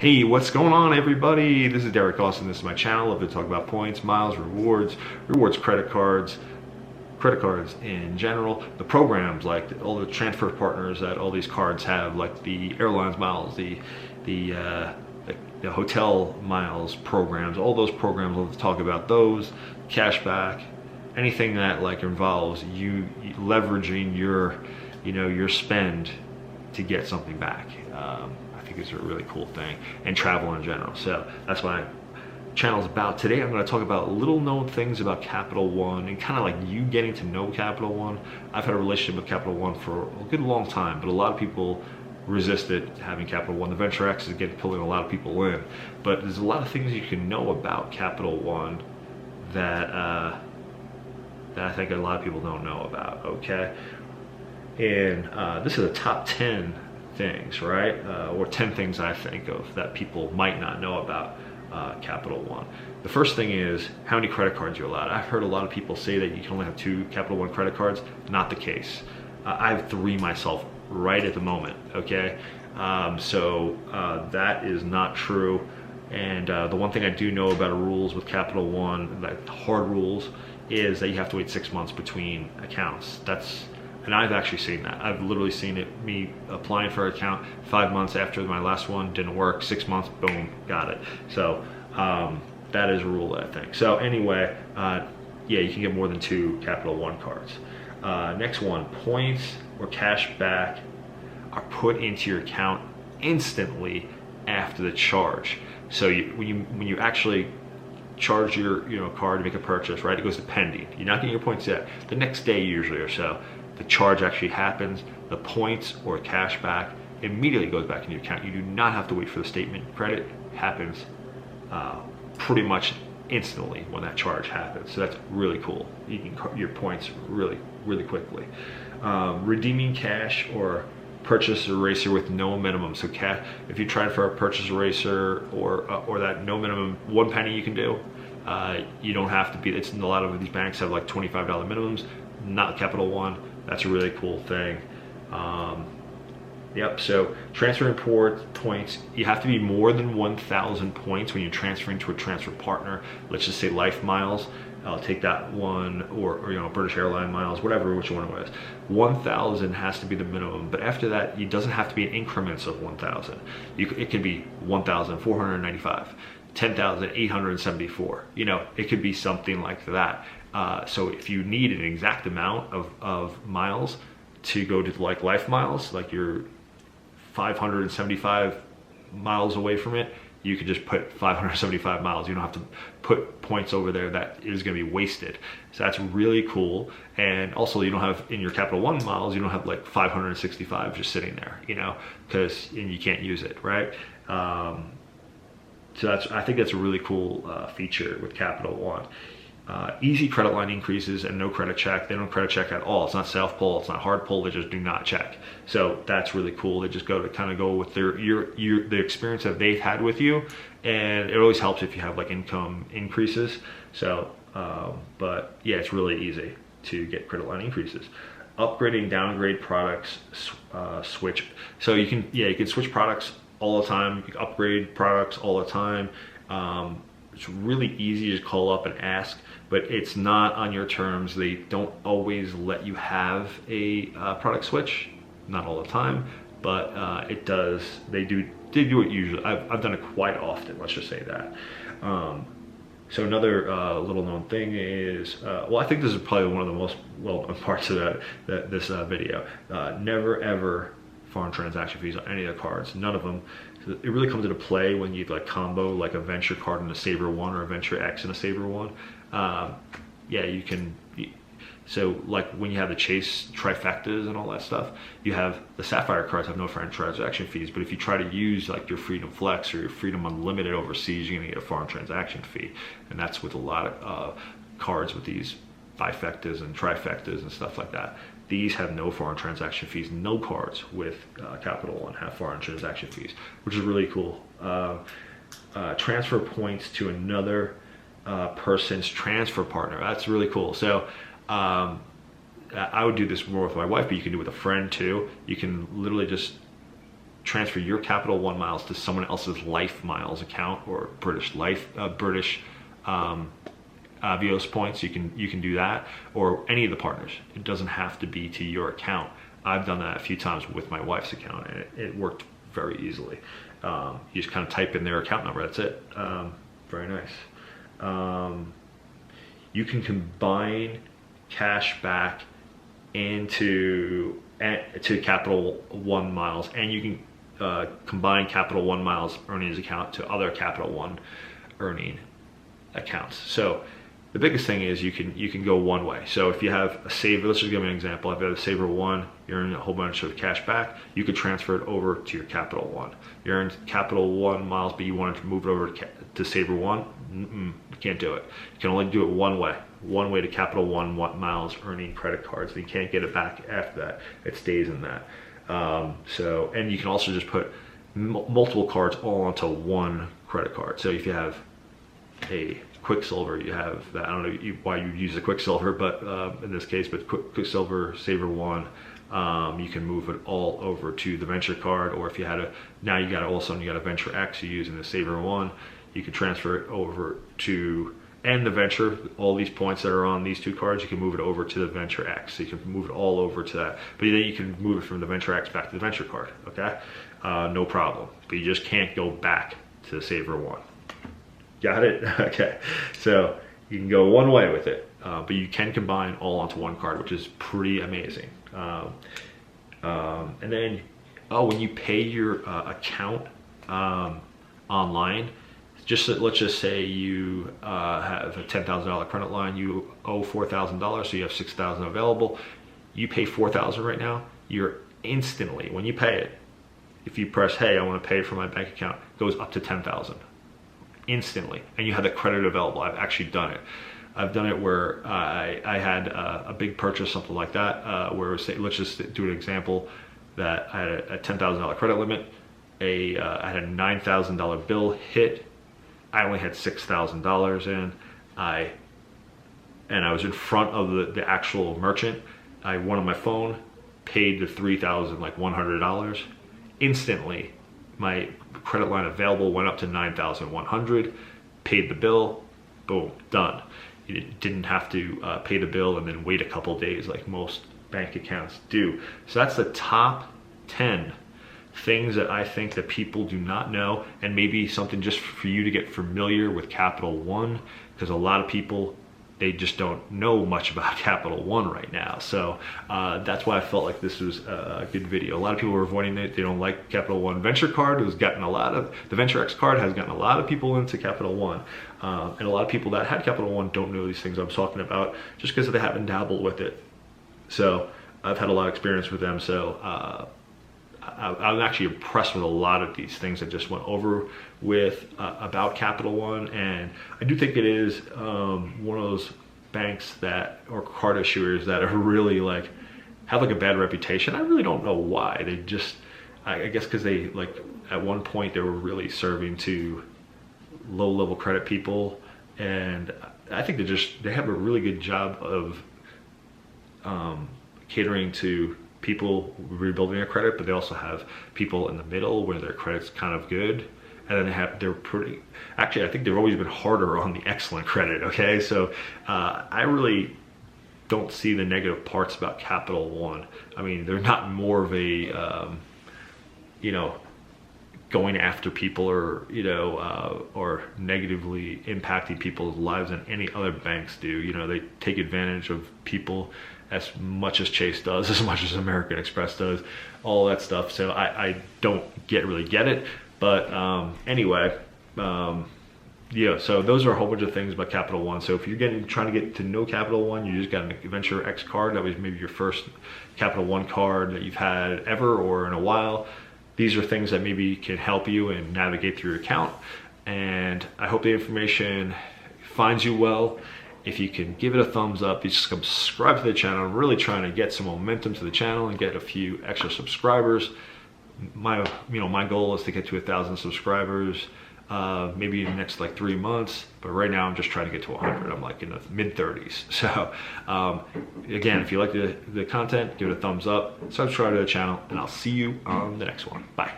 Hey, what's going on, everybody? This is Derek Austin. This is my channel. I've been talking about points, miles, rewards, credit cards in general, the programs like all the transfer partners that all these cards have, like the airlines miles, the, uh, the hotel miles programs, all those programs. Let's talk about those, cashback, anything that like involves you leveraging your spend to get something back. I think it's a really cool thing, and travel in general. So that's what my channel's about. Today I'm going to talk about little known things about Capital One and kind of like you getting to know Capital One. I've had a relationship with Capital One for a good long time, but a lot of people resisted having Capital One. The Venture X is pulling a lot of people in, but there's a lot of things you can know about Capital One that I think a lot of people don't know about. Okay, and this is the top 10 things, right? Or 10 things I think of that people might not know about Capital One. The first thing is how many credit cards you're allowed. I've heard a lot of people say that you can only have 2 Capital One credit cards. Not the case. I have 3 myself right at the moment, okay? So that is not true. And the one thing I do know about rules with Capital One, like hard rules, is that you have to wait 6 months between accounts. And I've actually seen that. I've literally seen it, me applying for an account 5 months after my last one, didn't work, 6 months, boom, got it. So that is a rule, I think. So anyway, yeah, you can get more than 2 Capital One cards. Next one, points or cash back are put into your account instantly after the charge. So when you actually charge your card to make a purchase, right, it goes to pending. You're not getting your points yet. The next day usually or so, the charge actually happens. The points or cash back immediately goes back in your account. You do not have to wait for the statement. Credit happens pretty much instantly when that charge happens. So that's really cool. You can your points really quickly. Redeeming cash or purchase eraser with no minimum. So cash, if you try for a purchase eraser or that no minimum 1 penny you can do, you don't have to be. It's a lot of these banks have like $25 minimums. Not Capital One. That's a really cool thing. Yep, so transferring points, you have to be more than 1,000 points when you're transferring to a transfer partner. Let's just say Life Miles. I'll take that one, or British Airline miles, whatever, which one it is. 1,000 has to be the minimum, but after that, it doesn't have to be in increments of 1,000. It could be 1,495, 10,874. It could be something like that. So if you need an exact amount of miles to go to like Life Miles, like you're 575 miles away from it, you could just put 575 miles. You don't have to put points over there that is going to be wasted. So that's really cool. And also you don't have in your Capital One miles, you don't have like 565 just sitting there, because you can't use it, right? So I think that's a really cool feature with Capital One. Easy credit line increases and no credit check. They don't credit check at all. It's not self pull, it's not hard pull. They just do not check. So that's really cool. They just go with the experience that they've had with you, and it always helps if you have like income increases. So, but yeah, it's really easy to get credit line increases. Upgrading, downgrade products, switch. So you can switch products all the time. You can upgrade products all the time. It's really easy to call up and ask, but it's not on your terms. They don't always let you have a product switch, not all the time, but it does. They do it usually. I've done it quite often. Let's just say that. So another little known thing is, well, I think this is probably one of the most well-known parts of this video. Never ever foreign transaction fees on any of the cards, none of them. It really comes into play when you like combo like a Venture card and a Saver One, or a Venture X and a Saver One. Yeah, you can. So like when you have the Chase trifectas and all that stuff, you have the Sapphire cards have no foreign transaction fees, but if you try to use like your Freedom Flex or your Freedom Unlimited overseas, you're gonna get a foreign transaction fee, and that's with a lot of cards with these bifectas and trifectas and stuff like that. These have no foreign transaction fees. No cards with Capital One have foreign transaction fees, which is really cool. Transfer points to another person's transfer partner. That's really cool. So I would do this more with my wife, but you can do it with a friend too. You can literally just transfer your Capital One miles to someone else's Life Miles account or British Avios points, you can do that, or any of the partners. It doesn't have to be to your account. I've done that a few times with my wife's account, and it worked very easily. You just kind of type in their account number. That's it. Very nice. You can combine cash back to Capital One miles, and you can combine Capital One miles earnings account to other Capital One earning accounts. So the biggest thing is you can go one way. So if you have a saver, let's just give me an example. If you have a saver one, you earn a whole bunch of cash back, you could transfer it over to your Capital One. You earned Capital One miles, but you wanted to move it over to saver one, you can't do it. You can only do it one way to Capital One miles earning credit cards. You can't get it back after that. It stays in that. And you can also just put multiple cards all onto one credit card. So if you have a Quicksilver, you have that. I don't know why you use a Quicksilver, but in this case, but Quicksilver, Saver One, you can move it all over to the Venture card. Or if you had now you got all of a sudden you got a Venture X you're using the Saver One, you can transfer it over to, and the Venture, all these points that are on these two cards, you can move it over to the Venture X. So you can move it all over to that. But then you can move it from the Venture X back to the Venture card, okay? No problem. But you just can't go back to the Saver One. Got it? Okay. So you can go one way with it, but you can combine all onto one card, which is pretty amazing. And then, when you pay your account online, let's just say you have a $10,000 credit line, you owe $4,000, so you have $6,000 available. You pay $4,000 right now. You're instantly, when you pay it, if you press, hey, I want to pay for my bank account, it goes up to $10,000 instantly, and you have the credit available. I've actually done it. I've done it where I had a big purchase, something like that, where let's just do an example that I had a $10,000 credit limit. I had a $9,000 bill hit. I only had $6,000 in. And I was in front of the actual merchant. I went on my phone, paid the $3,100. Instantly, my credit line available went up to $9,100. Paid the bill, boom, done. You didn't have to pay the bill and then wait a couple days like most bank accounts do. So that's the top 10 things that I think that people do not know, and maybe something just for you to get familiar with Capital One, because a lot of people, they just don't know much about Capital One right now. So that's why I felt like this was a good video. A lot of people are avoiding it. They don't like Capital One Venture card. The Venture X card has gotten a lot of people into Capital One. And a lot of people that had Capital One don't know these things I'm talking about just because they haven't dabbled with it. So I've had a lot of experience with them. So I'm actually impressed with a lot of these things I just went over with about Capital One, and I do think it is one of those banks or card issuers that are really have a bad reputation. I really don't know why. They just, I guess because they at one point they were really serving to low-level credit people, and I think they have a really good job of catering to people rebuilding their credit, but they also have people in the middle where their credit's kind of good, and then I think they've always been harder on the excellent credit, okay? So I really don't see the negative parts about Capital One. I mean, they're not more of a, going after people or negatively impacting people's lives than any other banks do. They take advantage of people as much as Chase does, as much as American Express does, all that stuff. So I don't really get it. But anyway, yeah, so those are a whole bunch of things about Capital One. So if you're trying to get to know Capital One, you just got an Venture X card, that was maybe your first Capital One card that you've had ever or in a while. These are things that maybe can help you and navigate through your account. And I hope the information finds you well. If you can give it a thumbs up, you subscribe to the channel. I'm really trying to get some momentum to the channel and get a few extra subscribers. My goal is to get to 1,000 subscribers, maybe in the next 3 months. But right now I'm just trying to get to 100. I'm in the mid-30s. So again, if you like the content, give it a thumbs up, subscribe to the channel, and I'll see you on the next one. Bye.